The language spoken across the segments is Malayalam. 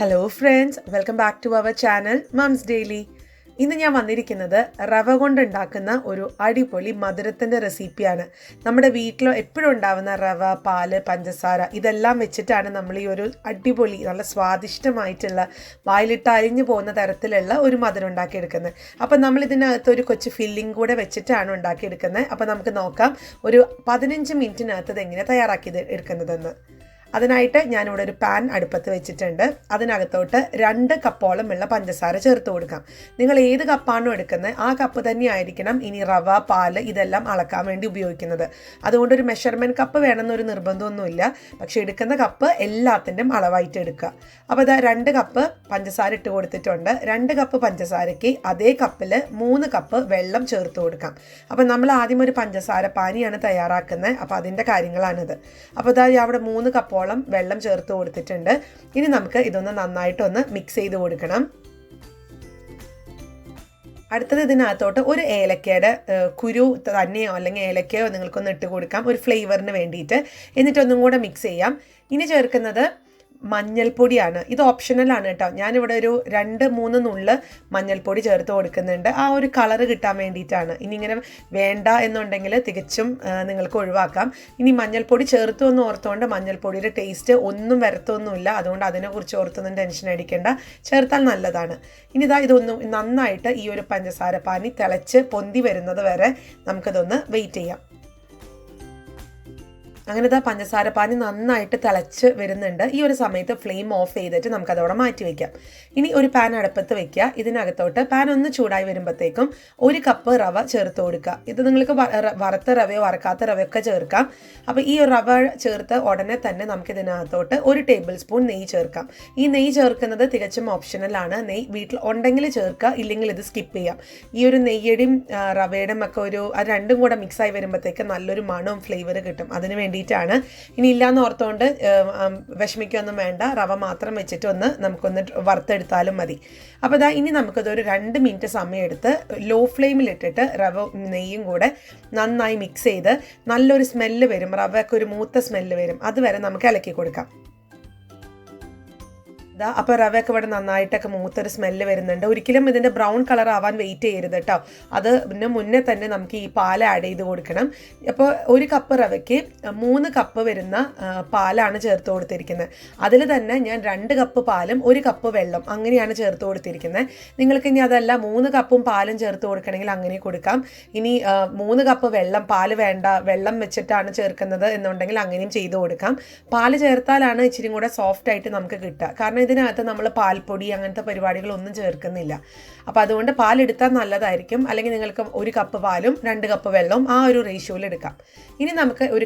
Hello friends, welcome back to our channel Mums Daily. ഇന്ന് ഞാൻ വന്നിരിക്കുന്നത് റവ കൊണ്ടുണ്ടാക്കുന്ന ഒരു അടിപൊളി മധുരത്തിൻ്റെ റെസിപ്പിയാണ്. നമ്മുടെ വീട്ടിൽ എപ്പോഴും ഉണ്ടാവുന്ന റവ, പാല്, പഞ്ചസാര ഇതെല്ലാം വെച്ചിട്ടാണ് നമ്മൾ ഈ ഒരു അടിപൊളി നല്ല സ്വാദിഷ്ടമായിട്ടുള്ള വായിലിട്ട് അരിഞ്ഞു പോകുന്ന തരത്തിലുള്ള ഒരു മധുരം ഉണ്ടാക്കിയെടുക്കുന്നത്. അപ്പം നമ്മൾ ഇതിനകത്ത് ഒരു കൊച്ചു ഫില്ലിംഗ് കൂടെ വെച്ചിട്ടാണ് ഉണ്ടാക്കിയെടുക്കുന്നത്. അപ്പം നമുക്ക് നോക്കാം ഒരു 15 മിനിറ്റിനകത്ത് ഇത് എങ്ങനെ തയ്യാറാക്കി എടുക്കുന്നതെന്ന്. അതിനായിട്ട് ഞാനിവിടെ ഒരു പാൻ അടുപ്പത്ത് വെച്ചിട്ടുണ്ട്. അതിനകത്തോട്ട് 2 കപ്പോളം ഉള്ള പഞ്ചസാര ചേർത്ത് കൊടുക്കാം. നിങ്ങൾ ഏത് കപ്പാണോ എടുക്കുന്നത് ആ കപ്പ് തന്നെയായിരിക്കണം ഇനി റവ, പാല് ഇതെല്ലാം അളക്കാൻ വേണ്ടി ഉപയോഗിക്കുന്നത്. അതുകൊണ്ടൊരു മെഷർമെൻറ്റ് കപ്പ് വേണമെന്നൊരു നിർബന്ധമൊന്നുമില്ല. പക്ഷേ എടുക്കുന്ന കപ്പ് എല്ലാത്തിൻ്റെയും അളവായിട്ട് എടുക്കുക. അപ്പോൾ ഇതാ 2 കപ്പ് പഞ്ചസാര ഇട്ട് കൊടുത്തിട്ടുണ്ട്. 2 കപ്പ് പഞ്ചസാരയ്ക്ക് അതേ കപ്പിൽ 3 കപ്പ് വെള്ളം ചേർത്ത് കൊടുക്കാം. അപ്പോൾ നമ്മൾ ആദ്യം ഒരു പഞ്ചസാര പാനിയാണ് തയ്യാറാക്കുന്നത്. അപ്പോൾ അതിൻ്റെ കാര്യങ്ങളാണിത്. അപ്പോൾ ഇതാ അവിടെ 3 കപ്പ് വെള്ളം ചേർത്ത് കൊടുത്തിട്ടുണ്ട്. ഇനി നമുക്ക് ഇതൊന്ന് നന്നായിട്ടൊന്ന് മിക്സ് ചെയ്ത് കൊടുക്കണം. അടുത്തത് ഇതിനകത്തോട്ട് ഒരു ഏലക്കയുടെ കുരു തന്നെയോ അല്ലെങ്കിൽ ഏലക്കയോ നിങ്ങൾക്കൊന്ന് ഇട്ട് കൊടുക്കാം ഒരു ഫ്ലേവറിന് വേണ്ടിയിട്ട്. എന്നിട്ടൊന്നും കൂടെ മിക്സ് ചെയ്യാം. ഇനി ചേർക്കുന്നത് മഞ്ഞൾപ്പൊടിയാണ്. ഇത് ഓപ്ഷണലാണ് കേട്ടോ. ഞാനിവിടെ ഒരു 2-3 നുള്ള് മഞ്ഞൾപ്പൊടി ചേർത്ത് കൊടുക്കുന്നുണ്ട്. ആ ഒരു കളറ് കിട്ടാൻ വേണ്ടിയിട്ടാണ്. ഇനി ഇങ്ങനെ വേണ്ട എന്നുണ്ടെങ്കിൽ തികച്ചും നിങ്ങൾക്ക് ഒഴിവാക്കാം. ഇനി മഞ്ഞൾപ്പൊടി ചേർത്തു എന്ന് ഓർത്തുകൊണ്ട് മഞ്ഞൾപ്പൊടിയുടെ ടേസ്റ്റ് ഒന്നും വരത്തൊന്നുമില്ല. അതുകൊണ്ട് അതിനെക്കുറിച്ച് ഓർത്തൊന്നും ടെൻഷൻ അടിക്കേണ്ട. ചേർത്താൽ നല്ലതാണ്. ഇനി ഇതൊന്നും നന്നായിട്ട് ഈ ഒരു പഞ്ചസാര പാനി തിളച്ച് പൊന്തി വരുന്നത് വരെ നമുക്കിതൊന്ന് വെയിറ്റ് ചെയ്യാം. അങ്ങനെ പഞ്ചസാര പാനി നന്നായിട്ട് തിളച്ച് വരുന്നുണ്ട്. ഈ ഒരു സമയത്ത് ഫ്ലെയിം ഓഫ് ചെയ്തിട്ട് നമുക്കതവിടെ മാറ്റി വയ്ക്കാം. ഇനി ഒരു പാൻ അടുപ്പത്ത് വെക്കുക. ഇതിനകത്തോട്ട് പാൻ ഒന്ന് ചൂടായി വരുമ്പോഴത്തേക്കും 1 കപ്പ് റവ ചേർത്ത് കൊടുക്കുക. ഇത് നിങ്ങൾക്ക് വറുത്ത റവയോ വറക്കാത്ത റവയൊക്കെ ചേർക്കാം. അപ്പോൾ ഈ റവ ചേർത്ത് ഉടനെ തന്നെ നമുക്കിതിനകത്തോട്ട് 1 ടേബിൾ സ്പൂൺ നെയ്യ് ചേർക്കാം. ഈ നെയ്യ് ചേർക്കുന്നത് തികച്ചും ഓപ്ഷണലാണ്. നെയ്യ് വീട്ടിൽ ഉണ്ടെങ്കിൽ ചേർക്കുക, ഇല്ലെങ്കിൽ ഇത് സ്കിപ്പ് ചെയ്യാം. ഈ ഒരു നെയ്യുടെയും റവയുടെയും ഒക്കെ അത് രണ്ടും കൂടെ മിക്സായി വരുമ്പോഴത്തേക്ക് നല്ലൊരു മണവും ഫ്ലേവർ കിട്ടും. അതിന് വേണ്ടിയിട്ടാണ്. ഇനി ഇല്ലാന്ന് ഓർത്തുകൊണ്ട് വിഷമിക്കൊന്നും വേണ്ട. റവ മാത്രം വെച്ചിട്ട് നമുക്കൊന്ന് വറുത്തെടുത്താലും മതി. അപ്പോൾ ഇനി നമുക്കതൊരു 2 മിനിറ്റ് സമയം എടുത്ത് ലോ ഫ്ലെയിമിലിട്ടിട്ട് റവ നെയ്യും കൂടെ നന്നായി മിക്സ് ചെയ്ത് നല്ലൊരു സ്മെല്ല് വരും. റവയൊക്കെ ഒരു മൂത്ത സ്മെല്ല് വരും. അതുവരെ നമുക്ക് ഇളക്കി കൊടുക്കാം. അപ്പോൾ റവയൊക്കെ ഇവിടെ നന്നായിട്ടൊക്കെ മൂത്തൊരു സ്മെല്ല് വരുന്നുണ്ട്. ഒരിക്കലും ഇതിൻ്റെ ബ്രൗൺ കളർ ആവാൻ വെയിറ്റ് ചെയ്യരുത് കേട്ടോ. അതിന് മുന്നേ തന്നെ നമുക്ക് ഈ പാൽ ആഡ് ചെയ്ത് കൊടുക്കണം. അപ്പോൾ 1 കപ്പ് റവയ്ക്ക് 3 കപ്പ് വരുന്ന പാലാണ് ചേർത്ത് കൊടുത്തിരിക്കുന്നത്. അതിൽ തന്നെ ഞാൻ 2 കപ്പ് പാലും 1 കപ്പ് വെള്ളം അങ്ങനെയാണ് ചേർത്ത് കൊടുത്തിരിക്കുന്നത്. നിങ്ങൾക്ക് ഇനി അതല്ല 3 കപ്പും പാലും ചേർത്ത് കൊടുക്കണമെങ്കിൽ അങ്ങനെ കൊടുക്കാം. ഇനി 3 കപ്പ് വെള്ളം, പാല് വേണ്ട വെള്ളം വെച്ചിട്ടാണ് ചേർക്കുന്നത് എന്നുണ്ടെങ്കിൽ അങ്ങനെയും ചെയ്ത് കൊടുക്കാം. പാല് ചേർത്താലാണ് ഇച്ചിരി കൂടെ സോഫ്റ്റ് ആയിട്ട് നമുക്ക് കിട്ടുക. കാരണം ഇതിനകത്ത് നമ്മൾ പാൽപ്പൊടി അങ്ങനത്തെ പരിപാടികളൊന്നും ചേർക്കുന്നില്ല. അപ്പോൾ അതുകൊണ്ട് പാലെടുത്താൽ നല്ലതായിരിക്കും. അല്ലെങ്കിൽ നിങ്ങൾക്ക് 1 കപ്പ് പാലും 2 കപ്പ് വെള്ളവും ആ ഒരു റേഷ്യോയിൽ എടുക്കാം. ഇനി നമുക്ക് ഒരു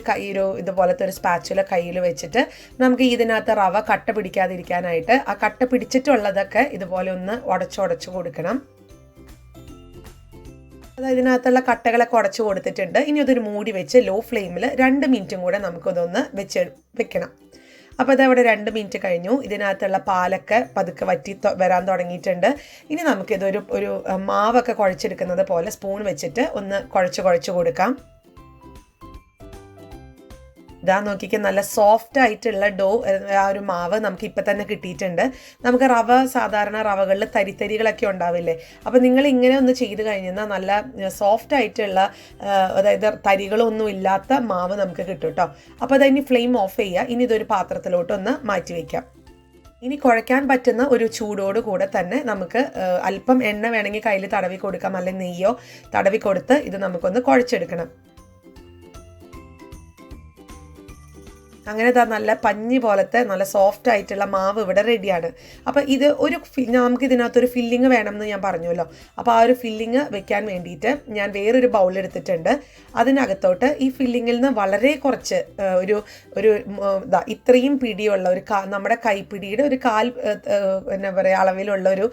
ഇതുപോലത്തെ ഒരു സ്പാച്ചുല കയ്യിൽ വെച്ചിട്ട് നമുക്ക് ഇതിനകത്ത് റവ കട്ട പിടിക്കാതിരിക്കാനായിട്ട് ആ കട്ട പിടിച്ചിട്ടുള്ളതൊക്കെ ഇതുപോലെ ഒന്ന് ഉടച്ചു കൊടുക്കണം. അതായത് ഇതിനകത്തുള്ള കട്ടകളൊക്കെ ഉടച്ചു കൊടുത്തിട്ടുണ്ട്. ഇനി അതൊരു മൂടി വെച്ച് ലോ ഫ്ലെയിമിൽ 2 മിനിറ്റും കൂടെ നമുക്കിതൊന്ന് വെക്കണം. അപ്പോൾ അതവിടെ 2 മിനിറ്റ് കഴിഞ്ഞു. ഇതിനകത്തുള്ള പാലൊക്കെ പതുക്കെ വറ്റി വരാൻ തുടങ്ങിയിട്ടുണ്ട്. ഇനി നമുക്കിതൊരു മാവൊക്കെ കുഴച്ചെടുക്കുന്നത് പോലെ സ്പൂൺ വെച്ചിട്ട് ഒന്ന് കുഴച്ച് കൊടുക്കാം. ഇതാ നോക്കിക്കാൻ നല്ല സോഫ്റ്റ് ആയിട്ടുള്ള ആ ഒരു മാവ് നമുക്ക് ഇപ്പം തന്നെ കിട്ടിയിട്ടുണ്ട്. നമുക്ക് സാധാരണ റവകളിൽ തരിതരികളൊക്കെ ഉണ്ടാവില്ലേ? അപ്പോൾ നിങ്ങൾ ഇങ്ങനെ ഒന്ന് ചെയ്ത് കഴിഞ്ഞാൽ നല്ല സോഫ്റ്റ് ആയിട്ടുള്ള അതായത് തരികളൊന്നും ഇല്ലാത്ത മാവ് നമുക്ക് കിട്ടും കേട്ടോ. അപ്പോൾ അതിനി ഫ്ലെയിം ഓഫ് ചെയ്യുക. ഇനി ഇതൊരു പാത്രത്തിലോട്ടൊന്ന് മാറ്റി വയ്ക്കാം. ഇനി കുഴയ്ക്കാൻ പറ്റുന്ന ഒരു ചൂടോട് കൂടെ തന്നെ നമുക്ക് അല്പം എണ്ണ വേണമെങ്കിൽ കയ്യിൽ തടവി കൊടുക്കാം, അല്ലെങ്കിൽ നെയ്യോ തടവി കൊടുത്ത് ഇത് നമുക്കൊന്ന് കുഴച്ചെടുക്കണം. അങ്ങനെ നല്ല പഞ്ഞി പോലത്തെ നല്ല സോഫ്റ്റ് ആയിട്ടുള്ള മാവ് ഇവിടെ റെഡിയാണ്. അപ്പോൾ ഇത് നമുക്ക് ഇതിനകത്തൊരു ഫില്ലിങ് വേണമെന്ന് ഞാൻ പറഞ്ഞല്ലോ. അപ്പോൾ ആ ഒരു ഫില്ലിങ് വെക്കാൻ വേണ്ടിയിട്ട് ഞാൻ വേറൊരു ബൗൾ എടുത്തിട്ടുണ്ട്. അതിനകത്തോട്ട് ഈ ഫില്ലിങ്ങിൽ നിന്ന് വളരെ കുറച്ച് ഇത്രയും പിടിയുള്ള നമ്മുടെ കൈപ്പിടിയുടെ ഒരു കാൽ എന്താ പറയുക അളവിലുള്ള ഒരു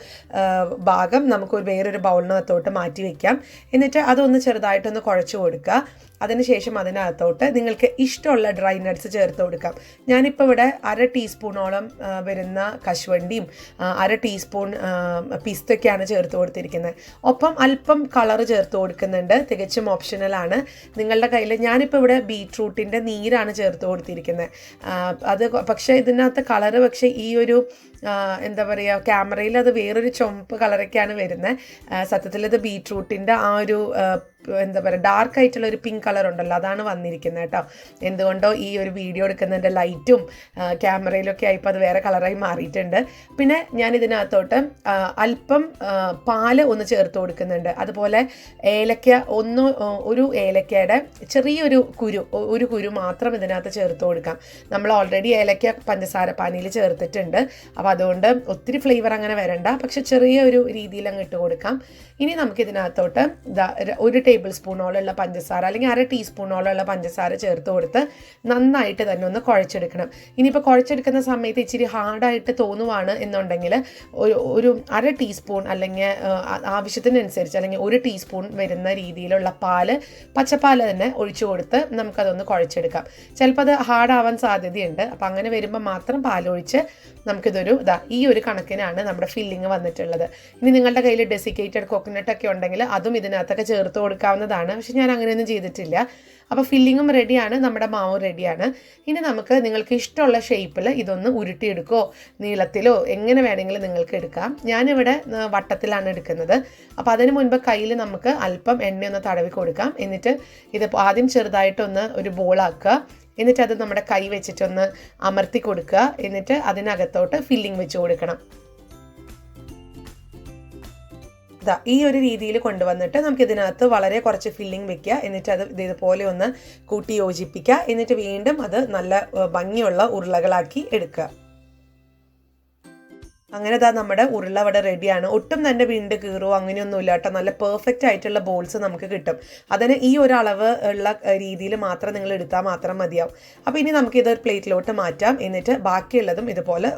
ഭാഗം നമുക്ക് വേറൊരു ബൗളിനകത്തോട്ട് മാറ്റി വയ്ക്കാം. എന്നിട്ട് അതൊന്ന് ചെറുതായിട്ടൊന്ന് കുഴച്ച് കൊടുക്കുക. അതിനുശേഷം അതിനകത്തോട്ട് നിങ്ങൾക്ക് ഇഷ്ടമുള്ള ഡ്രൈ നട്ട്സ് ചേർത്ത് കൊടുക്കാം. ഞാനിപ്പോൾ ഇവിടെ 1/2 ടീസ്പൂണോളം വരുന്ന കശുവണ്ടിയും 1/2 ടീസ്പൂൺ പിസ്തയൊക്കെയാണ് ചേർത്ത് കൊടുത്തിരിക്കുന്നത്. ഒപ്പം അല്പം കളർ ചേർത്ത് കൊടുക്കുന്നുണ്ട്, തികച്ചും ഓപ്ഷണലാണ് നിങ്ങളുടെ കയ്യിൽ. ഞാനിപ്പോൾ ഇവിടെ ബീട്രൂട്ടിൻ്റെ നീരാണ് ചേർത്ത് കൊടുത്തിരിക്കുന്നത്. അത് പക്ഷേ ഇതിനകത്ത് കളറ് പക്ഷേ ഈ ഒരു എന്താ പറയുക, ക്യാമറയിൽ അത് വേറൊരു ചുവപ്പ് കളറൊക്കെയാണ് വരുന്നത്. സത്യത്തിൽ ഇത് ബീട്രൂട്ടിൻ്റെ ആ ഒരു എന്താ പറയുക ഡാർക്ക് ആയിട്ടുള്ള ഒരു പിങ്ക് കളർ ഉണ്ടല്ലോ, അതാണ് വന്നിരിക്കുന്നത് കേട്ടോ. എന്തുകൊണ്ടോ ഈ ഒരു വീഡിയോ എടുക്കുന്നതിൻ്റെ ലൈറ്റും ക്യാമറയിലൊക്കെ ആയിപ്പോൾ അത് വേറെ കളറായി മാറിയിട്ടുണ്ട്. പിന്നെ ഞാൻ ഇതിനകത്തോട്ട് അല്പം പാല് ഒന്ന് ചേർത്ത് കൊടുക്കുന്നുണ്ട്. അതുപോലെ ഏലക്ക ഒരു ഏലക്കയുടെ ചെറിയൊരു കുരു മാത്രം ഇതിനകത്ത് ചേർത്ത് കൊടുക്കാം. നമ്മൾ ഓൾറെഡി ഏലക്ക പഞ്ചസാര പാനിയിൽ ചേർത്തിട്ടുണ്ട്. അപ്പോൾ അതുകൊണ്ട് ഒത്തിരി ഫ്ലേവർ അങ്ങനെ വരണ്ട, പക്ഷെ ചെറിയൊരു രീതിയിൽ അങ്ങ് ഇട്ട് കൊടുക്കാം. ഇനി നമുക്കിതിനകത്തോട്ട് 1 ടേബിൾ സ്പൂണോളമുള്ള പഞ്ചസാര അല്ലെങ്കിൽ 1/2 ടീസ്പൂണോളമുള്ള പഞ്ചസാര ചേർത്ത് കൊടുത്ത് നന്നായിട്ട് തന്നെ ഒന്ന് കുഴച്ചെടുക്കണം. ഇനിയിപ്പോൾ കുഴച്ചെടുക്കുന്ന സമയത്ത് ഇച്ചിരി ഹാർഡായിട്ട് തോന്നുവാണ് എന്നുണ്ടെങ്കിൽ ഒരു 1/2 ടീസ്പൂൺ അല്ലെങ്കിൽ ആവശ്യത്തിനനുസരിച്ച് അല്ലെങ്കിൽ 1 ടീസ്പൂൺ വരുന്ന രീതിയിലുള്ള പച്ചപ്പാല് തന്നെ ഒഴിച്ചു കൊടുത്ത് നമുക്കതൊന്ന് കുഴച്ചെടുക്കാം. ചിലപ്പോൾ അത് ഹാർഡാവാൻ സാധ്യതയുണ്ട്. അപ്പം അങ്ങനെ വരുമ്പോൾ മാത്രം പാലൊഴിച്ച് നമുക്കിതൊരു ഈ ഒരു കണക്കിനാണ് നമ്മുടെ ഫില്ലിങ് വന്നിട്ടുള്ളത്. ഇനി നിങ്ങളുടെ കയ്യിൽ ഡെസിക്കേറ്റഡ് കോക്കനട്ടൊക്കെ ഉണ്ടെങ്കിൽ അതും ഇതിനകത്തൊക്കെ ചേർത്ത് കൊടുക്കാവുന്നതാണ്. പക്ഷെ ഞാൻ അങ്ങനെയൊന്നും ചെയ്തിട്ടില്ല. അപ്പോൾ ഫില്ലിങ്ങും റെഡിയാണ്, നമ്മുടെ മാവും റെഡിയാണ്. ഇനി നിങ്ങൾക്ക് ഇഷ്ടമുള്ള ഷേപ്പിൽ ഇതൊന്ന് ഉരുട്ടിയെടുക്കോ, നീളത്തിലോ എങ്ങനെ വേണമെങ്കിലും നിങ്ങൾക്ക് എടുക്കാം. ഞാനിവിടെ വട്ടത്തിലാണ് എടുക്കുന്നത്. അപ്പോൾ അതിന് മുൻപ് കയ്യിൽ നമുക്ക് അല്പം എണ്ണയൊന്ന് തടവി കൊടുക്കാം. എന്നിട്ട് ഇത് ആദ്യം ചെറുതായിട്ടൊന്ന് ഒരു ബോളാക്കുക. എന്നിട്ട് അത് നമ്മുടെ കൈ വെച്ചിട്ടൊന്ന് അമർത്തി കൊടുക്കുക. എന്നിട്ട് അതിനകത്തോട്ട് ഫില്ലിങ് വെച്ച് കൊടുക്കണം. ഈ ഒരു രീതിയിൽ കൊണ്ടുവന്നിട്ട് നമുക്ക് ഇതിനകത്ത് വളരെ കുറച്ച് ഫില്ലിംഗ് വെക്കുക. എന്നിട്ട് അത് ഇതുപോലെ ഒന്ന് കൂട്ടി യോജിപ്പിക്കുക. എന്നിട്ട് വീണ്ടും അത് നല്ല ഭംഗിയുള്ള ഉരുളകളാക്കി എടുക്കുക. അങ്ങനെ നമ്മുടെ ഉരുള ഇവിടെ റെഡിയാണ്. ഒട്ടും തന്നെ വിണ്ട് കീറോ അങ്ങനെയൊന്നുമില്ല കേട്ടോ. നല്ല പെർഫെക്റ്റ് ആയിട്ടുള്ള ബോൾസ് നമുക്ക് കിട്ടും. അതിന് ഈ ഒരു അളവ് ഉള്ള രീതിയിൽ മാത്രം നിങ്ങൾ എടുത്താൽ മാത്രം മതിയാവും. അപ്പോൾ ഇനി നമുക്കിതൊരു പ്ലേറ്റിലോട്ട് മാറ്റാം. എന്നിട്ട് ബാക്കിയുള്ളതും ഇതുപോലെ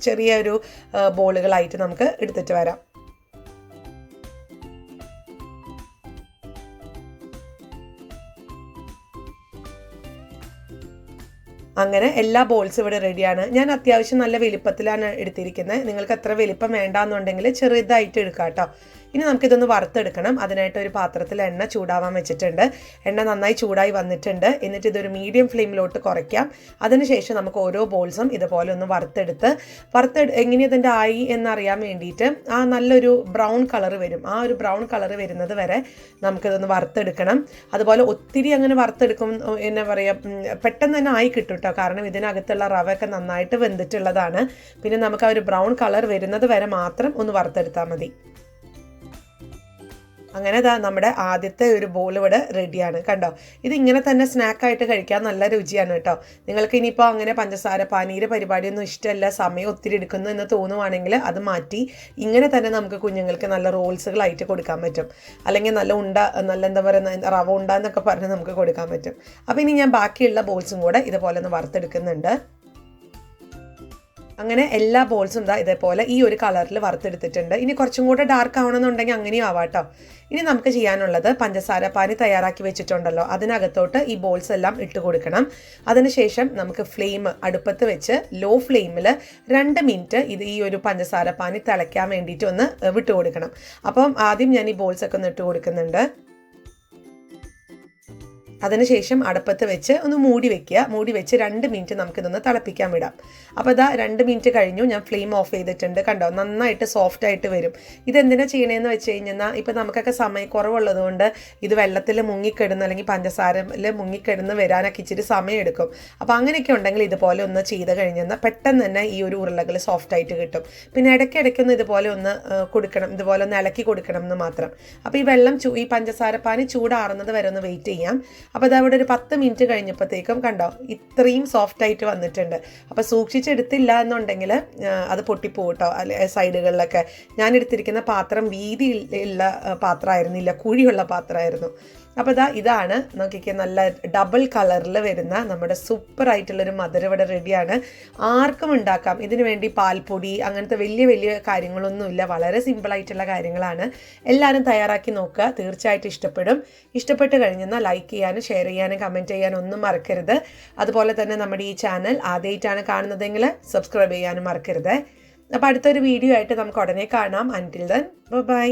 ചെറിയൊരു ബോളുകളായിട്ട് നമുക്ക് എടുത്തിട്ട് വരാം. അങ്ങനെ എല്ലാ ബോൾസും ഇവിടെ റെഡിയാണ്. ഞാൻ അത്യാവശ്യം നല്ല വലിപ്പത്തിലാണ് എടുത്തിരിക്കുന്നത്. നിങ്ങൾക്ക് എത്ര വലിപ്പം വേണ്ടാന്നുണ്ടെങ്കിൽ ചെറുതായിട്ട് എടുക്കാം കേട്ടോ. ഇനി നമുക്കിതൊന്ന് വറുത്തെടുക്കണം. അതിനായിട്ട് ഒരു പാത്രത്തിൽ എണ്ണ ചൂടാവാൻ വെച്ചിട്ടുണ്ട്. എണ്ണ നന്നായി ചൂടായി വന്നിട്ടുണ്ട്. എന്നിട്ട് ഇതൊരു മീഡിയം ഫ്ലെയിമിലോട്ട് കുറയ്ക്കാം. അതിനുശേഷം നമുക്ക് ഓരോ ബോൾസും ഇതുപോലെ ഒന്ന് എങ്ങനെ ഇതിൻ്റെ ആയി എന്നറിയാൻ വേണ്ടിയിട്ട് ആ നല്ലൊരു ബ്രൗൺ കളർ വരും. ആ ഒരു ബ്രൗൺ കളർ വരുന്നത് വരെ നമുക്കിതൊന്ന് വറുത്തെടുക്കണം. അതുപോലെ ഒത്തിരി അങ്ങനെ വറുത്തെടുക്കും എന്നാ പറയുക, പെട്ടെന്ന് തന്നെ ആയി കിട്ടും കേട്ടോ. കാരണം ഇതിനകത്തുള്ള റവയൊക്കെ നന്നായിട്ട് വെന്തിട്ടുള്ളതാണ്. പിന്നെ നമുക്ക് ആ ഒരു ബ്രൗൺ കളർ വരുന്നത് വരെ മാത്രം ഒന്ന് വറുത്തെടുത്താൽ മതി. അങ്ങനെ നമ്മുടെ ആദ്യത്തെ ഒരു ബോൾ ഇവിടെ റെഡിയാണ്. കണ്ടോ, ഇതിങ്ങനെ തന്നെ സ്നാക്കായിട്ട് കഴിക്കാൻ നല്ല രുചിയാണ് കേട്ടോ. നിങ്ങൾക്ക് ഇനിയിപ്പോൾ അങ്ങനെ പഞ്ചസാര പാനീര് പരിപാടിയൊന്നും ഇഷ്ടമല്ല, സമയം ഒത്തിരി എടുക്കുന്നു എന്ന് തോന്നുവാണെങ്കിൽ അത് മാറ്റി ഇങ്ങനെ തന്നെ നമുക്ക് കുഞ്ഞുങ്ങൾക്ക് നല്ല റോൾസുകളായിട്ട് കൊടുക്കാൻ പറ്റും. അല്ലെങ്കിൽ നല്ല എന്താ പറയുക, റവ ഉണ്ട എന്നൊക്കെ പറഞ്ഞ് നമുക്ക് കൊടുക്കാൻ പറ്റും. അപ്പോൾ ഇനി ഞാൻ ബാക്കിയുള്ള ബോൾസും കൂടെ ഇതുപോലെ ഒന്ന് വറുത്തെടുക്കുന്നുണ്ട്. അങ്ങനെ എല്ലാ ബോൾസും ഇതേപോലെ ഈ ഒരു കളറിൽ വറുത്തെടുത്തിട്ടുണ്ട്. ഇനി കുറച്ചും കൂടെ ഡാർക്ക് ആവണമെന്നുണ്ടെങ്കിൽ അങ്ങനെയും ആവാട്ടോ. ഇനി നമുക്ക് ചെയ്യാനുള്ളത് പഞ്ചസാര പാനി തയ്യാറാക്കി വെച്ചിട്ടുണ്ടല്ലോ, അതിനകത്തോട്ട് ഈ ബോൾസ് എല്ലാം ഇട്ട് കൊടുക്കണം. അതിനുശേഷം നമുക്ക് ഫ്ലെയിം അടുപ്പത്ത് വെച്ച് ലോ ഫ്ലെയിമിൽ 2 മിനിറ്റ് ഈ ഒരു പഞ്ചസാര പാനി തിളയ്ക്കാൻ വേണ്ടിയിട്ട് ഒന്ന് വിട്ട് കൊടുക്കണം. അപ്പം ആദ്യം ഞാൻ ഈ ബോൾസൊക്കെ ഒന്ന് ഇട്ട് കൊടുക്കുന്നുണ്ട്. അതിനുശേഷം അടുപ്പത്ത് വെച്ച് ഒന്ന് മൂടി വെച്ച് 2 മിനിറ്റ് നമുക്കിതൊന്ന് തിളപ്പിക്കാൻ വിടാം. അപ്പോൾ 2 മിനിറ്റ് കഴിഞ്ഞു. ഞാൻ ഫ്ലെയിം ഓഫ് ചെയ്തിട്ടുണ്ട്. കണ്ടോ, നന്നായിട്ട് സോഫ്റ്റ് ആയിട്ട് വരും. ഇതെന്തിനാ ചെയ്യണമെന്ന് വെച്ച് കഴിഞ്ഞാൽ ഇപ്പോൾ നമുക്കൊക്കെ സമയക്കുറവുള്ളത് കൊണ്ട് ഇത് വെള്ളത്തിൽ മുങ്ങിക്കിടന്ന് അല്ലെങ്കിൽ പഞ്ചസാരയിൽ മുങ്ങിക്കിടന്ന് വരാനൊക്കെ ഇച്ചിരി സമയം എടുക്കും. അപ്പോൾ അങ്ങനെയൊക്കെ ഉണ്ടെങ്കിൽ ഇതുപോലെ ഒന്ന് ചെയ്ത് കഴിഞ്ഞാൽ പെട്ടെന്ന് തന്നെ ഈ ഒരു ഉരുളകൾ സോഫ്റ്റ് ആയിട്ട് കിട്ടും. പിന്നെ ഇടയ്ക്കിടയ്ക്കൊന്ന് ഇതുപോലെ ഒന്ന് കൊടുക്കണം, ഇതുപോലെ ഒന്ന് ഇളക്കി കൊടുക്കണം എന്ന് മാത്രം. അപ്പോൾ ഈ വെള്ളം ഈ പഞ്ചസാര പാനി ചൂടാറുന്നത് വരെ ഒന്ന് വെയിറ്റ് ചെയ്യാം. അപ്പോൾ അതവിടെ ഒരു 10 മിനിറ്റ് കഴിഞ്ഞപ്പോഴത്തേക്കും കണ്ടോ ഇത്രയും സോഫ്റ്റ് ആയിട്ട് വന്നിട്ടുണ്ട്. അപ്പോൾ സൂക്ഷിച്ചെടുത്തില്ല എന്നുണ്ടെങ്കിൽ അത് പൊട്ടിപ്പോകും കേട്ടോ. സൈഡുകളിലൊക്കെ ഞാൻ എടുത്തിരിക്കുന്ന പാത്രം വീതിയുള്ള പാത്രമായിരുന്നില്ല, കുഴിയുള്ള പാത്രമായിരുന്നു. അപ്പോൾ ഇതാണ് നോക്കിക്കുക, നല്ല ഡബിൾ കളറിൽ വരുന്ന നമ്മുടെ സൂപ്പറായിട്ടുള്ളൊരു മധുരം ഇവിടെ റെഡിയാണ്. ആർക്കും ഉണ്ടാക്കാം. ഇതിനു വേണ്ടി പാൽപ്പൊടി അങ്ങനത്തെ വലിയ കാര്യങ്ങളൊന്നുമില്ല, വളരെ സിമ്പിളായിട്ടുള്ള കാര്യങ്ങളാണ്. എല്ലാവരും തയ്യാറാക്കി നോക്കുക, തീർച്ചയായിട്ടും ഇഷ്ടപ്പെടും. ഇഷ്ടപ്പെട്ട് കഴിഞ്ഞാൽ ലൈക്ക് ചെയ്യാനും ഷെയർ ചെയ്യാനും കമൻറ്റ് ചെയ്യാനും ഒന്നും മറക്കരുത്. അതുപോലെ തന്നെ നമ്മുടെ ഈ ചാനൽ ആദ്യമായിട്ടാണ് കാണുന്നതെങ്കിൽ സബ്സ്ക്രൈബ് ചെയ്യാനും മറക്കരുത്. അപ്പോൾ അടുത്തൊരു വീഡിയോ ആയിട്ട് നമുക്ക് ഉടനെ കാണാം. അൻറ്റിൽ ദെൻ ബൈ.